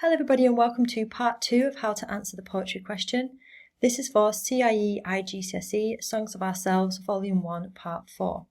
Hello everybody and welcome to part 2 of how to answer the poetry question. This is for CIE IGCSE Songs of Ourselves Volume 1 part 4.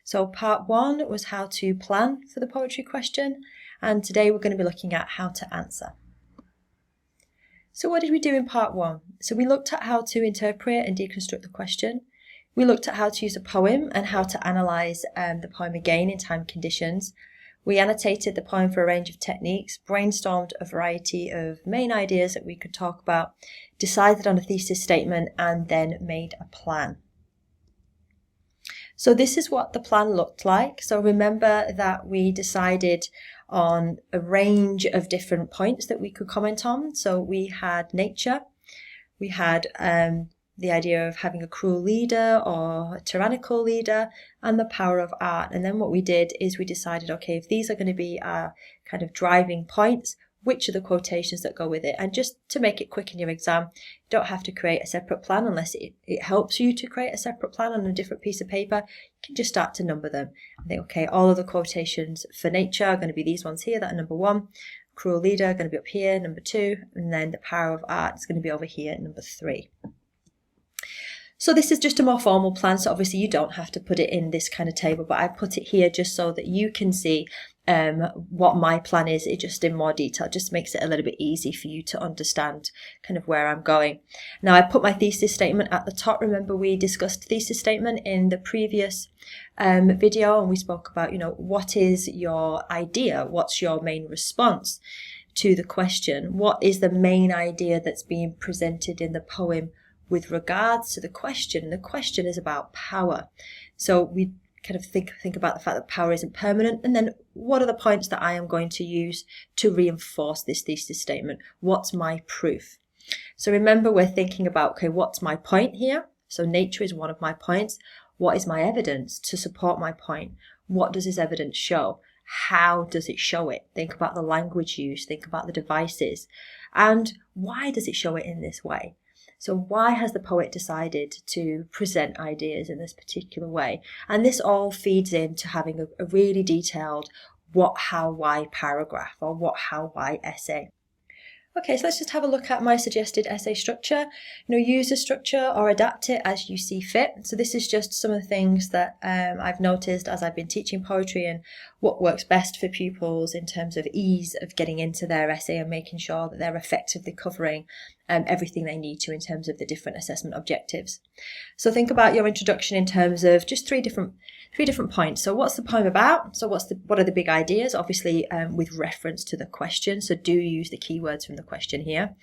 So part 1 was how to plan for the poetry question, and today we're going to be looking at how to answer. So what did we do in part 1? So we looked at how to interpret and deconstruct the question. We looked at how to use a poem and how to analyse the poem again in time conditions. We annotated the poem for a range of techniques, brainstormed a variety of main ideas that we could talk about, decided on a thesis statement, and then made a plan. So this is what the plan looked like. So remember that we decided on a range of different points that we could comment on. So we had nature, we had the idea of having a cruel leader or a tyrannical leader, and the power of art. And then what we did is we decided, okay, if these are going to be our kind of driving points, which are the quotations that go with it? And just to make it quick in your exam, you don't have to create a separate plan unless it helps you to create a separate plan on a different piece of paper. You can just start to number them. And think, okay, all of the quotations for nature are going to be these ones here that are number 1. Cruel leader are going to be up here, number 2. And then the power of art is going to be over here, number 3. So this is just a more formal plan, so obviously you don't have to put it in this kind of table, but I put it here just so that you can see what my plan is. It just in more detail, it just makes it a little bit easy for you to understand kind of where I'm going. Now I put my thesis statement at the top. Remember we discussed thesis statement in the previous video, and we spoke about, what is your idea? What's your main response to the question? What is the main idea that's being presented in the poem with regards to the question? The question is about power. So we kind of think about the fact that power isn't permanent, and then what are the points that I am going to use to reinforce this thesis statement? What's my proof? So remember, we're thinking about, okay, what's my point here? So nature is one of my points. What is my evidence to support my point? What does this evidence show? How does it show it? Think about the language used, think about the devices, and why does it show it in this way? So why has the poet decided to present ideas in this particular way? And this all feeds into having a really detailed what, how, why paragraph, or what, how, why essay. Okay, so let's just have a look at my suggested essay structure. Use the structure or adapt it as you see fit. So this is just some of the things that I've noticed as I've been teaching poetry and what works best for pupils in terms of ease of getting into their essay and making sure that they're effectively covering everything they need to in terms of the different assessment objectives. So think about your introduction in terms of just three different points. So what's the poem about? So what are the big ideas? Obviously with reference to the question. So do use the keywords from the question here.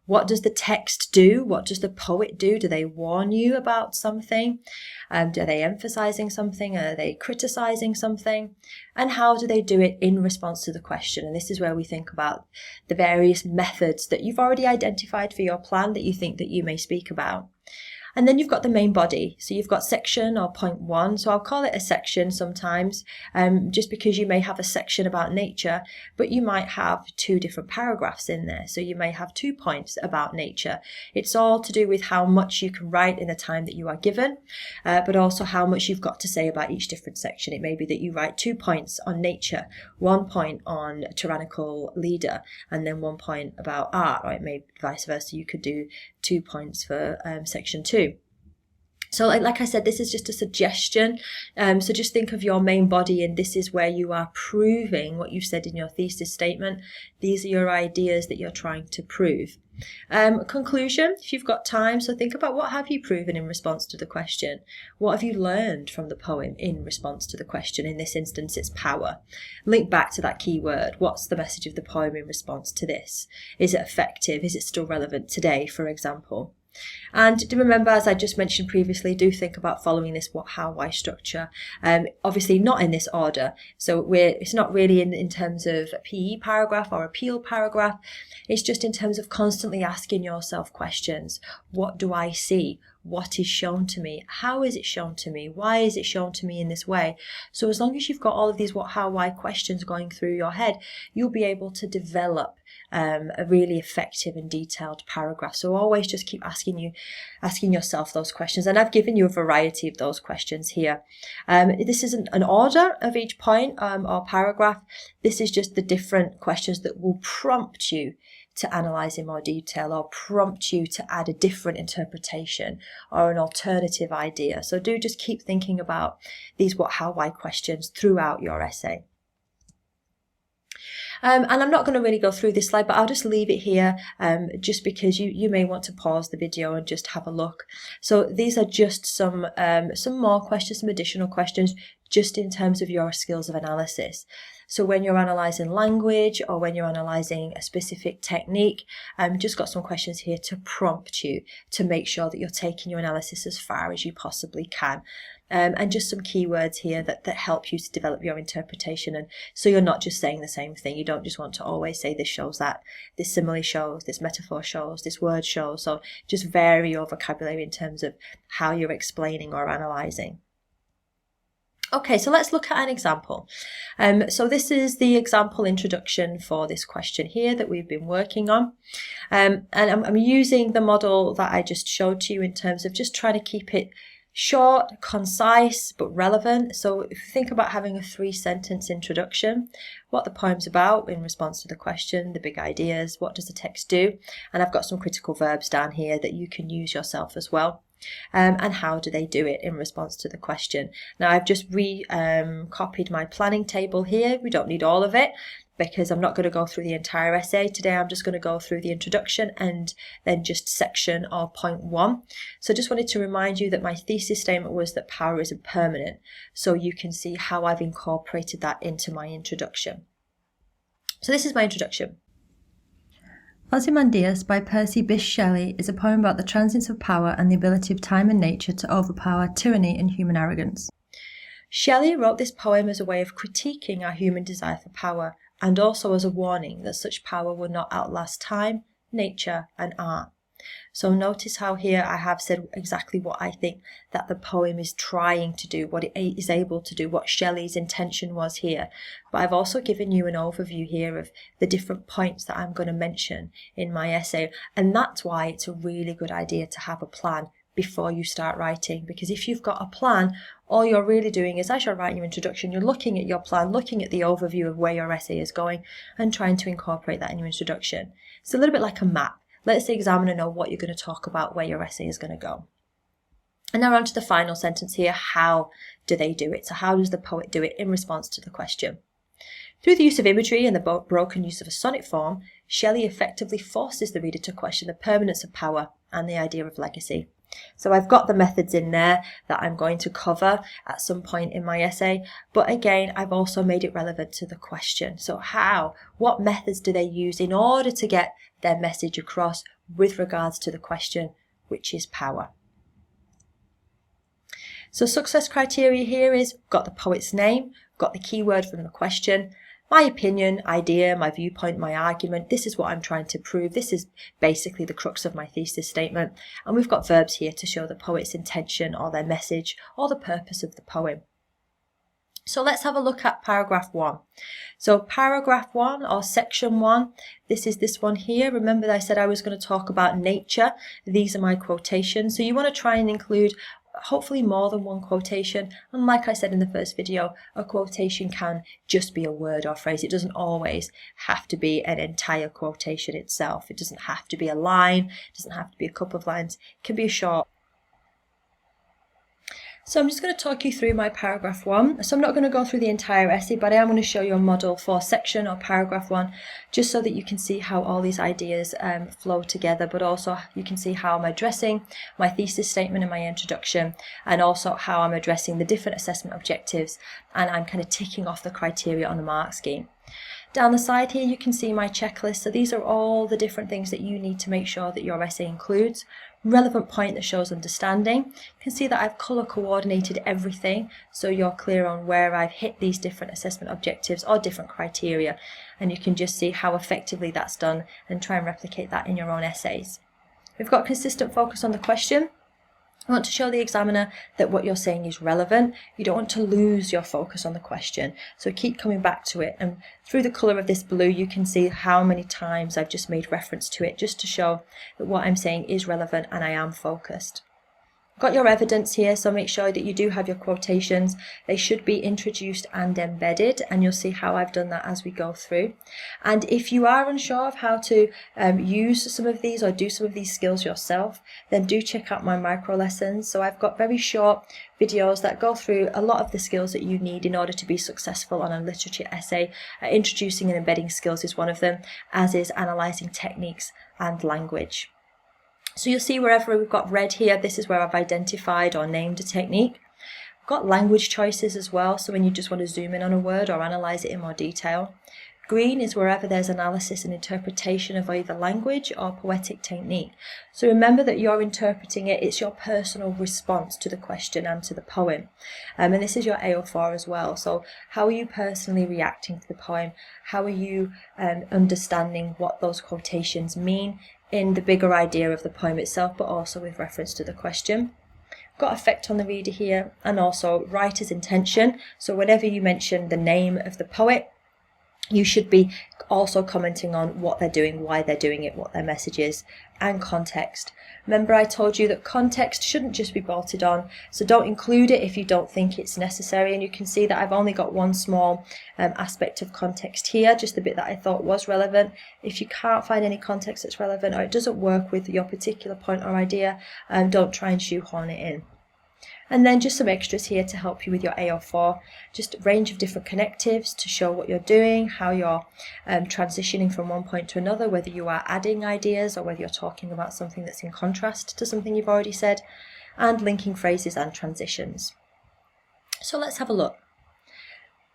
What does the text do? What does the poet do? Do they warn you about something? Are they emphasizing something? Are they criticizing something? And how do they do it in response to the question? And this is where we think about the various methods that you've already identified for your plan that you think that you may speak about. And then you've got the main body. So you've got section or point 1. So I'll call it a section sometimes, just because you may have a section about nature, but you might have 2 different paragraphs in there. So you may have 2 points about nature. It's all to do with how much you can write in the time that you are given, but also how much you've got to say about each different section. It may be that you write 2 points on nature, 1 point on a tyrannical leader, and then 1 point about art, or it may be vice versa. You could do 2 points for section 2. So like I said, this is just a suggestion. So just think of your main body, and this is where you are proving what you said in your thesis statement. These are your ideas that you're trying to prove. Conclusion, if you've got time, so think about what have you proven in response to the question? What have you learned from the poem in response to the question? In this instance, it's power. Link back to that key word. What's the message of the poem in response to this? Is it effective? Is it still relevant today, for example? And to remember, as I just mentioned previously, do think about following this what, how, why structure. Obviously not in this order. So it's not really in terms of a PE paragraph or appeal paragraph. It's just in terms of constantly asking yourself questions. What do I see? what is shown to me, how is it shown to me, why is it shown to me in this way. So as long as you've got all of these what, how, why questions going through your head, you'll be able to develop a really effective and detailed paragraph. So always just keep asking yourself those questions, and I've given you a variety of those questions here. This isn't an order of each point or paragraph. This is just the different questions that will prompt you to analyze in more detail, or prompt you to add a different interpretation or an alternative idea. So do just keep thinking about these what, how, why questions throughout your essay. And I'm not going to really go through this slide, but I'll just leave it here just because you may want to pause the video and just have a look. So these are just some more questions, some additional questions, just in terms of your skills of analysis. So when you're analysing language or when you're analysing a specific technique, just got some questions here to prompt you to make sure that you're taking your analysis as far as you possibly can. And just some keywords here that help you to develop your interpretation. And so you're not just saying the same thing. You don't just want to always say this shows that, this simile shows, this metaphor shows, this word shows. So just vary your vocabulary in terms of how you're explaining or analysing. Okay, so let's look at an example. So this is the example introduction for this question here that we've been working on. And I'm using the model that I just showed to you in terms of just trying to keep it short, concise, but relevant. So if you think about having a 3-sentence introduction, what the poem's about in response to the question, the big ideas, what does the text do? And I've got some critical verbs down here that you can use yourself as well. And how do they do it in response to the question? Now I've just copied my planning table here. We don't need all of it because I'm not going to go through the entire essay. Today I'm just going to go through the introduction and then just section or point 1. So I just wanted to remind you that my thesis statement was that power isn't permanent. So you can see how I've incorporated that into my introduction. So this is my introduction. Ozymandias by Percy Bysshe Shelley is a poem about the transience of power and the ability of time and nature to overpower tyranny and human arrogance. Shelley wrote this poem as a way of critiquing our human desire for power, and also as a warning that such power will not outlast time, nature, and art. So notice how here I have said exactly what I think that the poem is trying to do, what it is able to do, what Shelley's intention was here. But I've also given you an overview here of the different points that I'm going to mention in my essay. And that's why it's a really good idea to have a plan before you start writing. Because if you've got a plan, all you're really doing is, as you're writing your introduction, you're looking at your plan, looking at the overview of where your essay is going and trying to incorporate that in your introduction. It's a little bit like a map. Let the examiner know what you're going to talk about, where your essay is going to go. And now on to the final sentence here. How do they do it? So how does the poet do it in response to the question? Through the use of imagery and the broken use of a sonnet form, Shelley effectively forces the reader to question the permanence of power and the idea of legacy. So I've got the methods in there that I'm going to cover at some point in my essay, but again, I've also made it relevant to the question. So what methods do they use in order to get their message across with regards to the question, which is power? So success criteria here is, got the poet's name, got the keyword from the question, my opinion, idea, my viewpoint, my argument. This is what I'm trying to prove. This is basically the crux of my thesis statement. And we've got verbs here to show the poet's intention or their message or the purpose of the poem. So let's have a look at paragraph 1. So paragraph 1 or section 1, this is this one here. Remember that I said I was going to talk about nature. These are my quotations. So you want to try and include hopefully more than one quotation. And like I said in the first video, a quotation can just be a word or phrase. It doesn't always have to be an entire quotation itself. It doesn't have to be a line. It doesn't have to be a couple of lines. It can be a short. So I'm just going to talk you through my paragraph 1. So I'm not going to go through the entire essay, but I am going to show you a model for section or paragraph 1, just so that you can see how all these ideas flow together, but also you can see how I'm addressing my thesis statement and my introduction, and also how I'm addressing the different assessment objectives, and I'm kind of ticking off the criteria on the mark scheme. Down the side here you can see my checklist. So these are all the different things that you need to make sure that your essay includes. Relevant point that shows understanding. You can see that I've colour coordinated everything so you're clear on where I've hit these different assessment objectives or different criteria, and you can just see how effectively that's done and try and replicate that in your own essays. We've got consistent focus on the question. I want to show the examiner that what you're saying is relevant. You don't want to lose your focus on the question. So keep coming back to it. And through the colour of this blue, you can see how many times I've just made reference to it, just to show that what I'm saying is relevant and I am focused. Got your evidence here, so make sure that you do have your quotations. They should be introduced and embedded, and you'll see how I've done that as we go through. And if you are unsure of how to use some of these or do some of these skills yourself, then do check out my micro lessons. So I've got very short videos that go through a lot of the skills that you need in order to be successful on a literature essay. Introducing and embedding skills is one of them, as is analysing techniques and language. So you'll see wherever we've got red here, this is where I've identified or named a technique. I've got language choices as well, so when you just want to zoom in on a word or analyse it in more detail. Green is wherever there's analysis and interpretation of either language or poetic technique. So remember that you're interpreting it, it's your personal response to the question and to the poem. And this is your AO4 as well. So how are you personally reacting to the poem? How are you understanding what those quotations mean in the bigger idea of the poem itself, but also with reference to the question? Got effect on the reader here, and also writer's intention. So whenever you mention the name of the poet, you should be also commenting on what they're doing, why they're doing it, what their message is, and context. Remember, I told you that context shouldn't just be bolted on, so don't include it if you don't think it's necessary. And you can see that I've only got one small aspect of context here, just the bit that I thought was relevant. If you can't find any context that's relevant, or it doesn't work with your particular point or idea, don't try and shoehorn it in. And then just some extras here to help you with your AO4, just a range of different connectives to show what you're doing, how you're transitioning from one point to another, whether you are adding ideas or whether you're talking about something that's in contrast to something you've already said, and linking phrases and transitions. So let's have a look.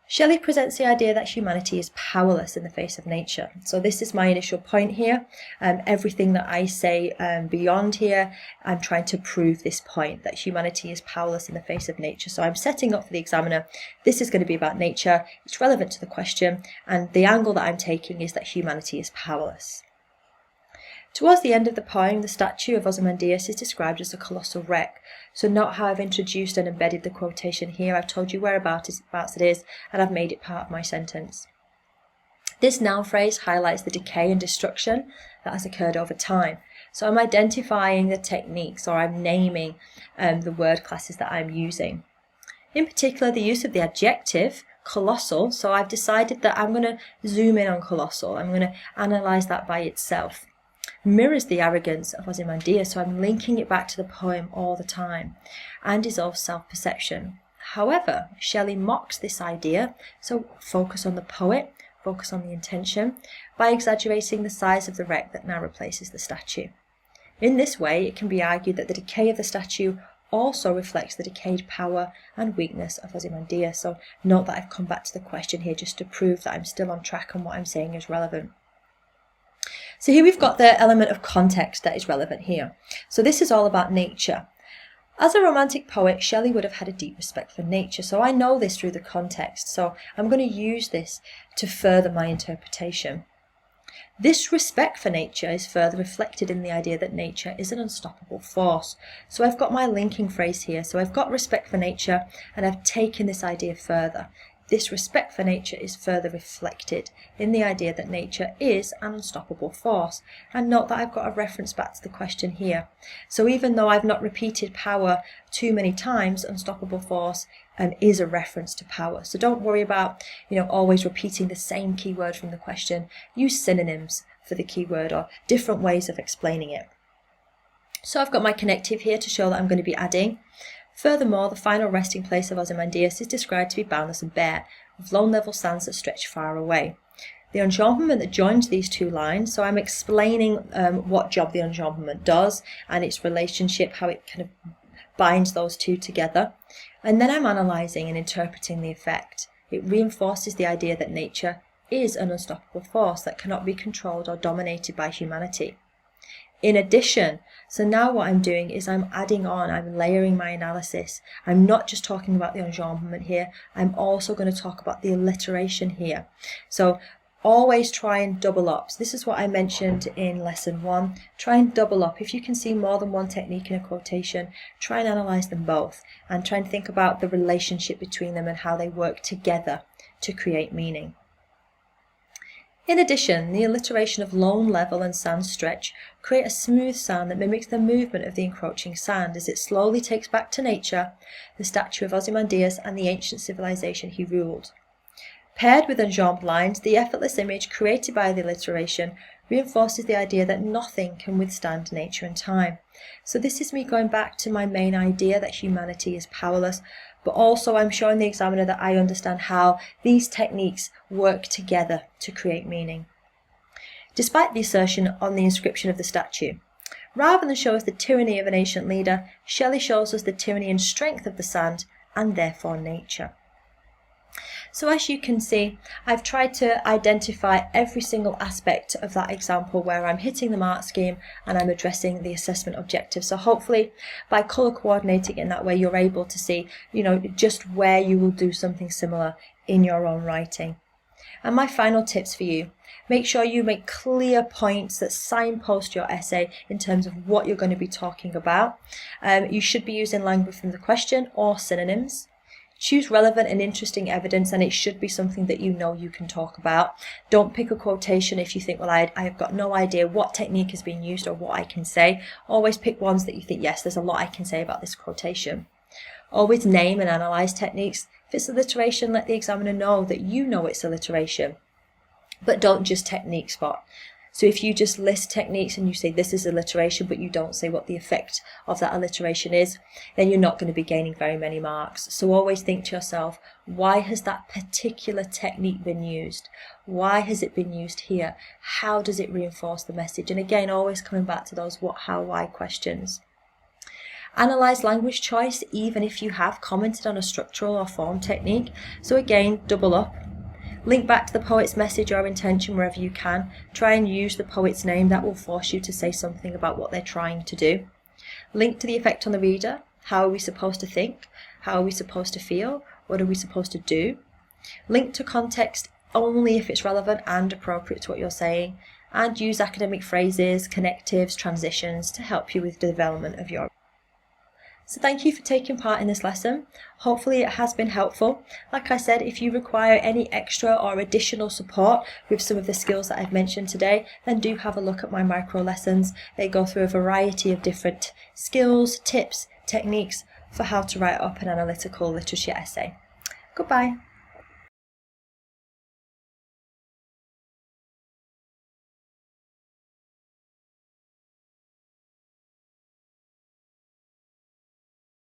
Shelley presents the idea that humanity is powerless in the face of nature. So this is my initial point here. Everything that I say beyond here, I'm trying to prove this point, that humanity is powerless in the face of nature. So I'm setting up for the examiner, this is going to be about nature, it's relevant to the question, and the angle that I'm taking is that humanity is powerless. Towards the end of the poem, the statue of Ozymandias is described as a colossal wreck. So note how I've introduced and embedded the quotation here. I've told you whereabouts it is, and I've made it part of my sentence. This noun phrase highlights the decay and destruction that has occurred over time. So I'm identifying the techniques, or I'm naming the word classes that I'm using. In particular, the use of the adjective colossal. So I've decided that I'm going to zoom in on colossal. I'm going to analyse that by itself. Mirrors the arrogance of Ozymandias, so I'm linking it back to the poem all the time, and dissolves self-perception. However, Shelley mocks this idea, so focus on the poet, focus on the intention, by exaggerating the size of the wreck that now replaces the statue. In this way, it can be argued that the decay of the statue also reflects the decayed power and weakness of Ozymandias. So note that I've come back to the question here just to prove that I'm still on track and what I'm saying is relevant. So here we've got the element of context that is relevant here. So this is all about nature. As a romantic poet, Shelley would have had a deep respect for nature, so I know this through the context, so I'm going to use this to further my interpretation. This respect for nature is further reflected in the idea that nature is an unstoppable force. So I've got my linking phrase here, so I've got respect for nature and I've taken this idea further. This respect for nature is further reflected in the idea that nature is an unstoppable force. And note that I've got a reference back to the question here. So even though I've not repeated power too many times, unstoppable force is a reference to power. So don't worry about, always repeating the same keyword from the question. Use synonyms for the keyword or different ways of explaining it. So I've got my connective here to show that I'm going to be adding. Furthermore, the final resting place of Ozymandias is described to be boundless and bare, with lone level sands that stretch far away. The enjambment that joins these two lines, so I'm explaining what job the enjambment does and its relationship, how it kind of binds those two together. And then I'm analysing and interpreting the effect. It reinforces the idea that nature is an unstoppable force that cannot be controlled or dominated by humanity. In addition, so now what I'm doing is I'm adding on, I'm layering my analysis. I'm not just talking about the enjambment here, I'm also going to talk about the alliteration here. So always try and double up. So this is what I mentioned in lesson 1. Try and double up. If you can see more than one technique in a quotation, try and analyse them both and try and think about the relationship between them and how they work together to create meaning. In addition, the alliteration of lone level and sand stretch create a smooth sound that mimics the movement of the encroaching sand as it slowly takes back to nature the statue of Ozymandias and the ancient civilization he ruled. Paired with enjambed lines, the effortless image created by the alliteration reinforces the idea that nothing can withstand nature and time. So this is me going back to my main idea that humanity is powerless, but also I'm showing the examiner that I understand how these techniques work together to create meaning. Despite the assertion on the inscription of the statue, rather than show us the tyranny of an ancient leader, Shelley shows us the tyranny and strength of the sand and therefore nature. So as you can see, I've tried to identify every single aspect of that example where I'm hitting the mark scheme and I'm addressing the assessment objective. So hopefully by colour coordinating in that way, you're able to see, just where you will do something similar in your own writing. And my final tips for you: make sure you make clear points that signpost your essay in terms of what you're going to be talking about. You should be using language from the question or synonyms. Choose relevant and interesting evidence, and it should be something that you know you can talk about. Don't pick a quotation if you think, well, I have got no idea what technique is being used or what I can say. Always pick ones that you think, yes, there's a lot I can say about this quotation. Always name and analyse techniques. If it's alliteration, let the examiner know that you know it's alliteration, but don't just technique spot. So if you just list techniques and you say this is alliteration, but you don't say what the effect of that alliteration is, then you're not going to be gaining very many marks. So always think to yourself, why has that particular technique been used? Why has it been used here? How does it reinforce the message? And again, always coming back to those what, how, why questions. Analyse language choice, even if you have commented on a structural or form technique. So again, double up. Link back to the poet's message or intention wherever you can. Try and use the poet's name. That will force you to say something about what they're trying to do. Link to the effect on the reader. How are we supposed to think? How are we supposed to feel? What are we supposed to do? Link to context only if it's relevant and appropriate to what you're saying. And use academic phrases, connectives, transitions to help you with the development of your. So thank you for taking part in this lesson. Hopefully it has been helpful. Like I said, if you require any extra or additional support with some of the skills that I've mentioned today, then do have a look at my micro lessons. They go through a variety of different skills, tips, techniques for how to write up an analytical literature essay. Goodbye.